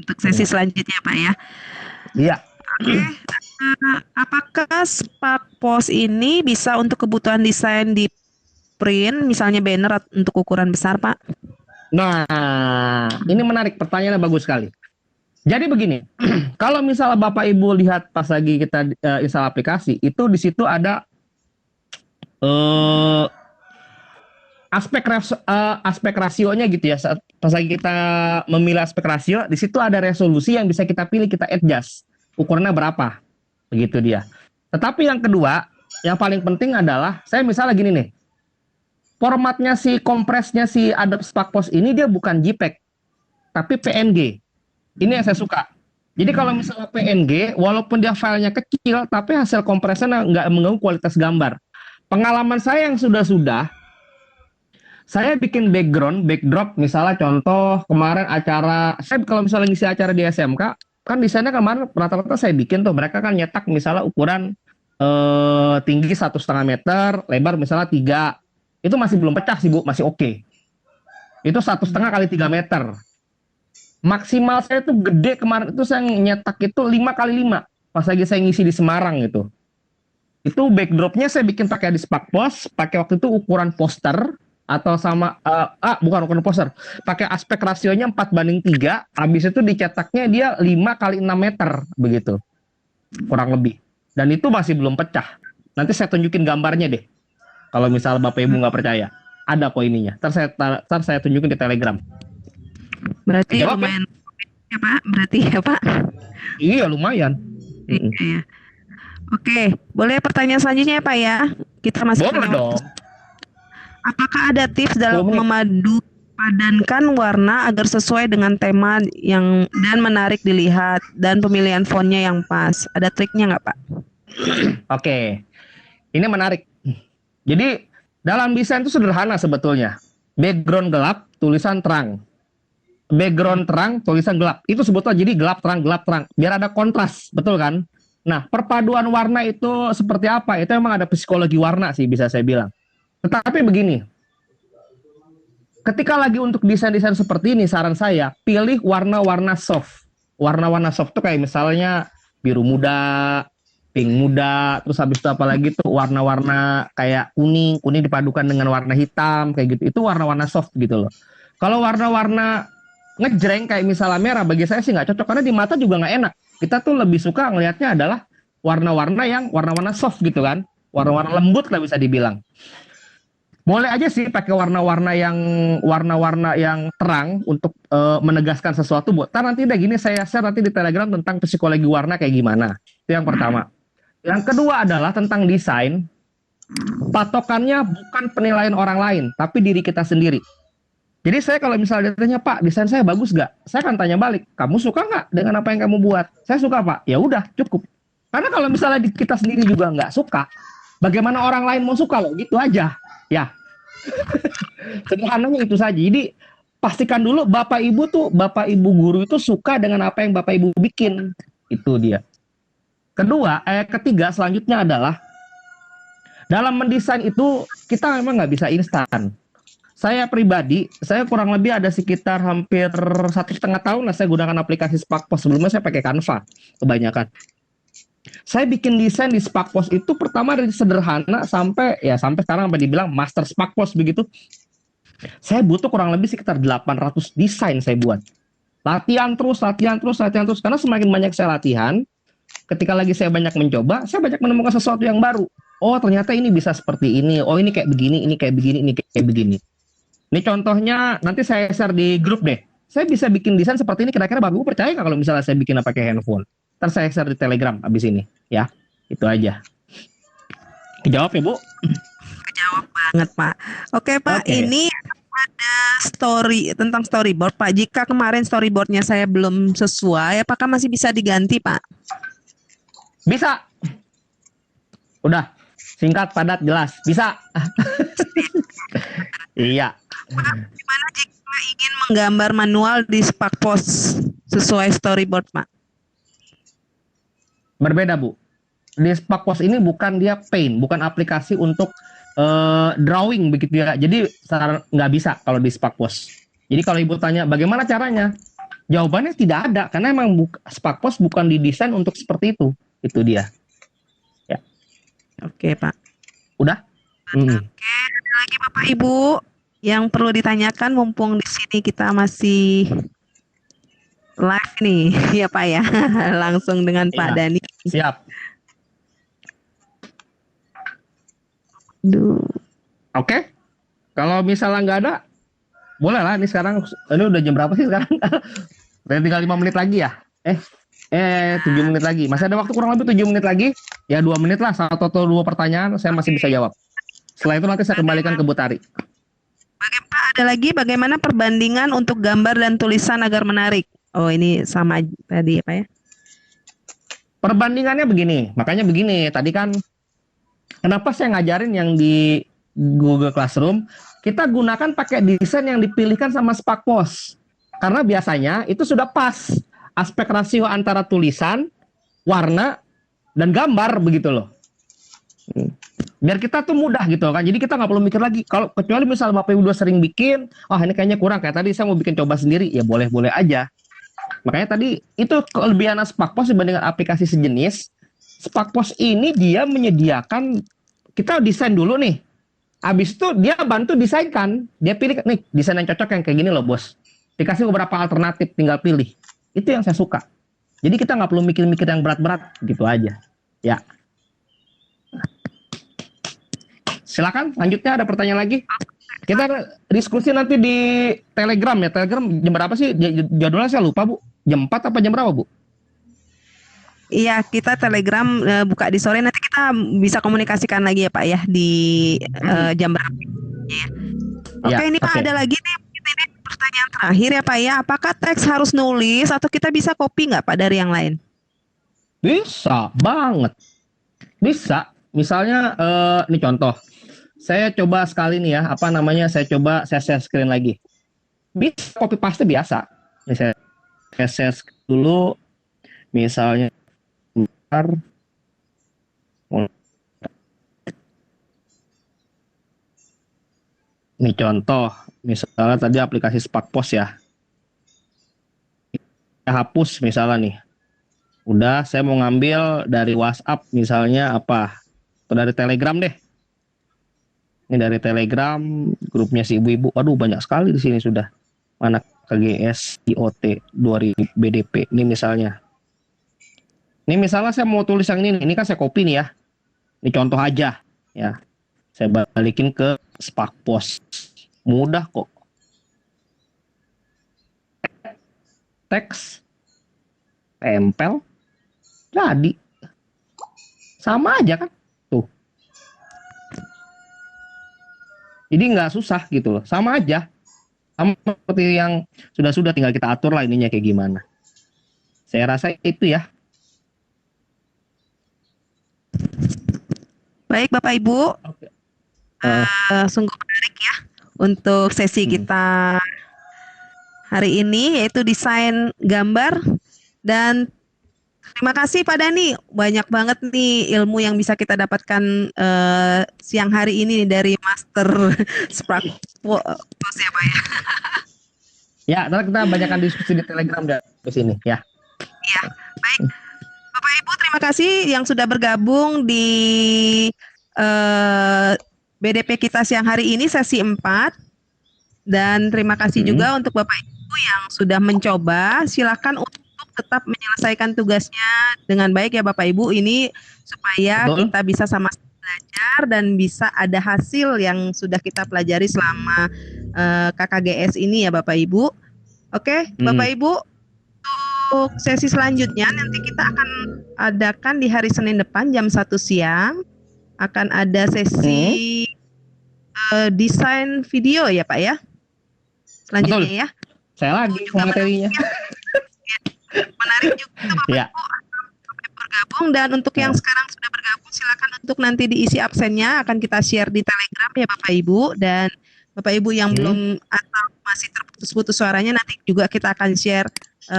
Untuk sesi selanjutnya Pak ya. Iya. Oke. Apakah Spakpos ini bisa untuk kebutuhan desain di print, misalnya banner untuk ukuran besar Pak? Nah, ini menarik, pertanyaannya bagus sekali. Jadi begini, kalau misalnya Bapak Ibu lihat pas lagi kita install aplikasi, itu di situ ada aspek rasionya gitu ya. Pas lagi kita memilih aspek rasio, di situ ada resolusi yang bisa kita pilih, kita adjust ukurannya berapa, begitu dia. Tetapi yang kedua, yang paling penting adalah saya misalnya gini nih, formatnya si kompresnya si Adobe Spakpos ini dia bukan JPEG, tapi PNG. Ini yang saya suka. Jadi kalau misalnya PNG, walaupun dia filenya kecil, tapi hasil kompresnya nggak mengganggu kualitas gambar. Pengalaman saya yang sudah-sudah, saya bikin backdrop, misalnya contoh kemarin acara, saya kalau misalnya ngisi acara di SMK, kan desainnya kemarin rata-rata saya bikin tuh, mereka kan nyetak misalnya ukuran tinggi 1,5 meter, lebar misalnya 3, itu masih belum pecah sih Bu, masih oke. Itu 1,5 kali 3 meter. Maksimal saya tuh gede kemarin itu saya nyetak itu 5x5 pas lagi saya ngisi di Semarang itu. Itu backdropnya saya bikin pakai di Spakpos, pakai waktu itu ukuran poster atau sama bukan ukuran poster, pakai aspek rasionya 4:3, habis itu dicetaknya dia 5x6 meter begitu. Kurang lebih. Dan itu masih belum pecah. Nanti saya tunjukin gambarnya deh. Kalau misalnya Bapak Ibu nggak percaya, ada kok ininya. Ntar saya tunjukin di Telegram. Berarti Jawab ya? lumayan ya Pak. Berarti ya Pak. Iya lumayan. Mm-mm. Iya. Oke, boleh pertanyaan selanjutnya ya Pak ya. Kita masih Boleh punya waktu. dong. Apakah ada tips dalam 10 menit. memadu padankan warna agar sesuai dengan tema yang dan menarik dilihat dan pemilihan fontnya yang pas? Ada triknya nggak Pak? Oke, ini menarik. Jadi dalam desain itu sederhana sebetulnya. Background gelap, tulisan terang. Background terang, tulisan gelap. Itu sebetulnya jadi gelap terang, biar ada kontras, betul kan? Nah, perpaduan warna itu seperti apa? Itu memang ada psikologi warna sih bisa saya bilang. Tetapi begini, ketika lagi untuk desain-desain seperti ini, saran saya pilih warna-warna soft. Warna-warna soft itu kayak misalnya biru muda, pink muda, terus habis itu apalagi tuh warna-warna kayak kuning dipadukan dengan warna hitam kayak gitu. Itu warna-warna soft gitu loh. Kalau warna-warna ngejreng kayak misalnya merah, bagi saya sih nggak cocok karena di mata juga nggak enak. Kita tuh lebih suka ngelihatnya adalah warna-warna yang warna-warna soft gitu kan, warna-warna lembut lah bisa dibilang. Boleh aja sih pakai warna-warna yang terang untuk menegaskan sesuatu. Nanti udah gini saya share nanti di Telegram tentang psikologi warna kayak gimana. Itu yang pertama. Yang kedua adalah tentang desain. Patokannya bukan penilaian orang lain, tapi diri kita sendiri. Jadi saya kalau misalnya ditanya, Pak, desain saya bagus gak? Saya akan tanya balik, kamu suka nggak dengan apa yang kamu buat? Saya suka, Pak. Ya udah, cukup. Karena kalau misalnya kita sendiri juga nggak suka, bagaimana orang lain mau suka loh? Gitu aja. Ya, sederhananya itu saja. Jadi pastikan dulu Bapak Ibu guru itu suka dengan apa yang Bapak Ibu bikin. Itu dia. Ketiga selanjutnya adalah dalam mendesain itu kita memang nggak bisa instan. Saya pribadi, saya kurang lebih ada sekitar hampir 1,5 tahun lah saya gunakan aplikasi Sparkpost. Sebelumnya saya pakai Canva kebanyakan. Saya bikin desain di Sparkpost itu pertama dari sederhana sampai sekarang sampai dibilang master Sparkpost begitu. Saya butuh kurang lebih sekitar 800 desain saya buat. Latihan terus karena semakin banyak saya latihan, ketika lagi saya banyak mencoba, saya banyak menemukan sesuatu yang baru. Oh, ternyata ini bisa seperti ini. Oh, ini kayak begini, ini kayak begini, ini kayak begini. Ini contohnya nanti saya share di grup deh. Saya bisa bikin desain seperti ini, kira-kira Bapak Ibu percaya nggak kalau misalnya saya bikin pakai handphone? Ntar saya share di Telegram abis ini, ya. Itu aja. Dijawab ya, Bu? Jawab banget Pak. Oke Pak, Oke. ini ada story tentang storyboard Pak. Jika kemarin storyboardnya saya belum sesuai, apakah masih bisa diganti Pak? Bisa. Udah, singkat, padat, jelas. Bisa. Iya. Gimana jika ingin menggambar manual di Sparkpost sesuai storyboard Pak? Berbeda, Bu. Di Sparkpost ini bukan dia paint, bukan aplikasi untuk drawing begitu ya. Jadi nggak bisa kalau di Sparkpost. Jadi kalau Ibu tanya bagaimana caranya? Jawabannya tidak ada karena emang Sparkpost bukan didesain untuk seperti itu. Itu dia. Ya. Oke Pak. Udah? Oke, ada lagi Bapak Ibu yang perlu ditanyakan mumpung di sini kita masih live nih, ya Pak ya. Langsung dengan Pak Iya. Dani. Siap. Duh. Oke. Kalau misalnya nggak ada, boleh lah. Ini sekarang, ini udah jam berapa sih sekarang? Tinggal 5 menit lagi ya? 7 menit lagi. Masih ada waktu kurang lebih 7 menit lagi. Ya 2 menit lah, 1 atau 2 pertanyaan saya masih bisa jawab. Setelah itu nanti saya kembalikan ke Bu Tari. Pak, ada lagi bagaimana perbandingan untuk gambar dan tulisan agar menarik? Oh, ini sama tadi ya Pak ya? Perbandingannya begini, makanya begini. Tadi kan, kenapa saya ngajarin yang di Google Classroom, kita gunakan pakai desain yang dipilihkan sama Sparkpost. Karena biasanya itu sudah pas aspek rasio antara tulisan, warna, dan gambar begitu loh. Biar kita tuh mudah gitu kan. Jadi kita nggak perlu mikir lagi. Kalau kecuali misal Bapak Ibu udah sering bikin, ini kayaknya kurang. Kayak tadi saya mau bikin coba sendiri, ya boleh-boleh aja. Makanya tadi itu kelebihan Sparkpost dibandingkan aplikasi sejenis. Sparkpost ini dia menyediakan, kita desain dulu nih. Habis itu dia bantu desainkan. Dia pilih, nih desain yang cocok yang kayak gini loh bos. Dikasih beberapa alternatif, tinggal pilih. Itu yang saya suka. Jadi kita nggak perlu mikir-mikir yang berat-berat, gitu aja. Ya. Silakan, lanjutnya ada pertanyaan lagi? Kita diskusi nanti di Telegram ya. Telegram jam berapa sih? Jadwalnya saya lupa, Bu. Jam 4 apa jam berapa, Bu? Iya, kita Telegram buka di sore, nanti kita bisa komunikasikan lagi ya Pak ya di jam berapa ya. Oke, Ya, ini Pak oke. ada lagi nih, ini pertanyaan terakhir ya Pak ya. Apakah teks harus nulis atau kita bisa copy nggak Pak dari yang lain? Bisa banget. Bisa. Misalnya ini contoh. Saya coba sekali nih ya, apa namanya? Saya coba saya share screen lagi. Bisa copy paste biasa. Ini saya share screen dulu. Misalnya bentar. Ini contoh. Misalnya tadi aplikasi Spark Post ya. Saya hapus misalnya nih. Udah, saya mau ngambil dari WhatsApp misalnya apa? Atau dari Telegram deh. Ini dari Telegram, grupnya si ibu-ibu. Aduh, banyak sekali di sini sudah. Mana KGS, IoT, 2000 BDP. Ini misalnya. Ini misalnya saya mau tulis yang ini kan saya copy nih ya. Ini contoh aja ya. Saya balikin ke Spark Post. Mudah kok. Teks, tempel, jadi. Sama aja kan? Tuh. Jadi nggak susah gitu loh. Sama aja. Sama seperti yang sudah-sudah, tinggal kita atur lah ininya kayak gimana. Saya rasa itu ya. Baik Bapak Ibu, Oke. sungguh menarik ya untuk sesi kita hari ini, yaitu desain gambar. Dan terima kasih Pak Dani, banyak banget nih ilmu yang bisa kita dapatkan siang hari ini dari Master Spark Post ya Pak ya. Ya, nanti kita banyakkan diskusi di Telegram dan di sini ya. Iya, baik. Bapak Ibu terima kasih yang sudah bergabung di BDP kita siang hari ini sesi 4. Dan terima kasih juga untuk Bapak Ibu yang sudah mencoba. Silakan untuk tetap menyelesaikan tugasnya dengan baik ya Bapak Ibu, ini supaya Betul. kita bisa sama-sama belajar dan bisa ada hasil yang sudah kita pelajari selama KKGS ini ya Bapak Ibu. Oke, Bapak Ibu, untuk sesi selanjutnya nanti kita akan adakan di hari Senin depan jam 1 siang. Akan ada sesi desain video ya Pak ya. Selanjutnya Betul. ya. Saya lagi materinya. Menarik juga Bapak Ya. Ibu sampai bergabung, dan untuk yang sekarang sudah bergabung silakan untuk nanti diisi absennya akan kita share di Telegram ya Bapak Ibu. Dan Bapak Ibu yang belum atau masih terputus-putus suaranya, nanti juga kita akan share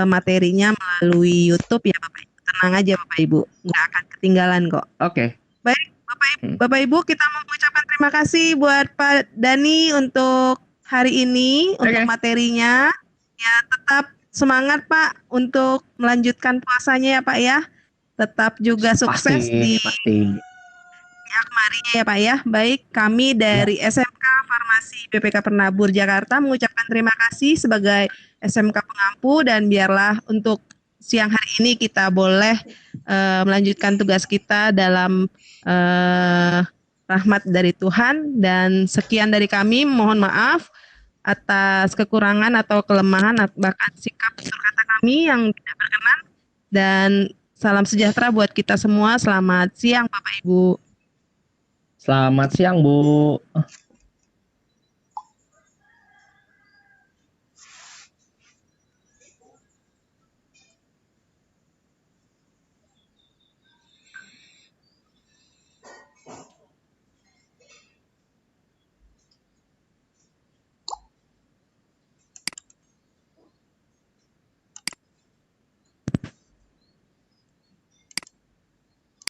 materinya melalui YouTube ya Bapak Ibu. Tenang aja Bapak Ibu, nggak akan ketinggalan kok. Oke. Baik Bapak Ibu, kita mau mengucapkan terima kasih buat Pak Dani untuk hari ini, untuk materinya. Ya, tetap semangat Pak untuk melanjutkan puasanya ya Pak ya. Tetap juga sukses di akmarinya ya Pak ya. Baik, kami dari SMK Farmasi BPK Pernabur Jakarta mengucapkan terima kasih sebagai SMK pengampu, dan biarlah untuk siang hari ini kita boleh melanjutkan tugas kita dalam rahmat dari Tuhan. Dan sekian dari kami, mohon maaf atas kekurangan atau kelemahan bahkan sikap kata kami yang tidak berkenan, dan salam sejahtera buat kita semua. Selamat siang Bapak Ibu. Selamat siang Bu.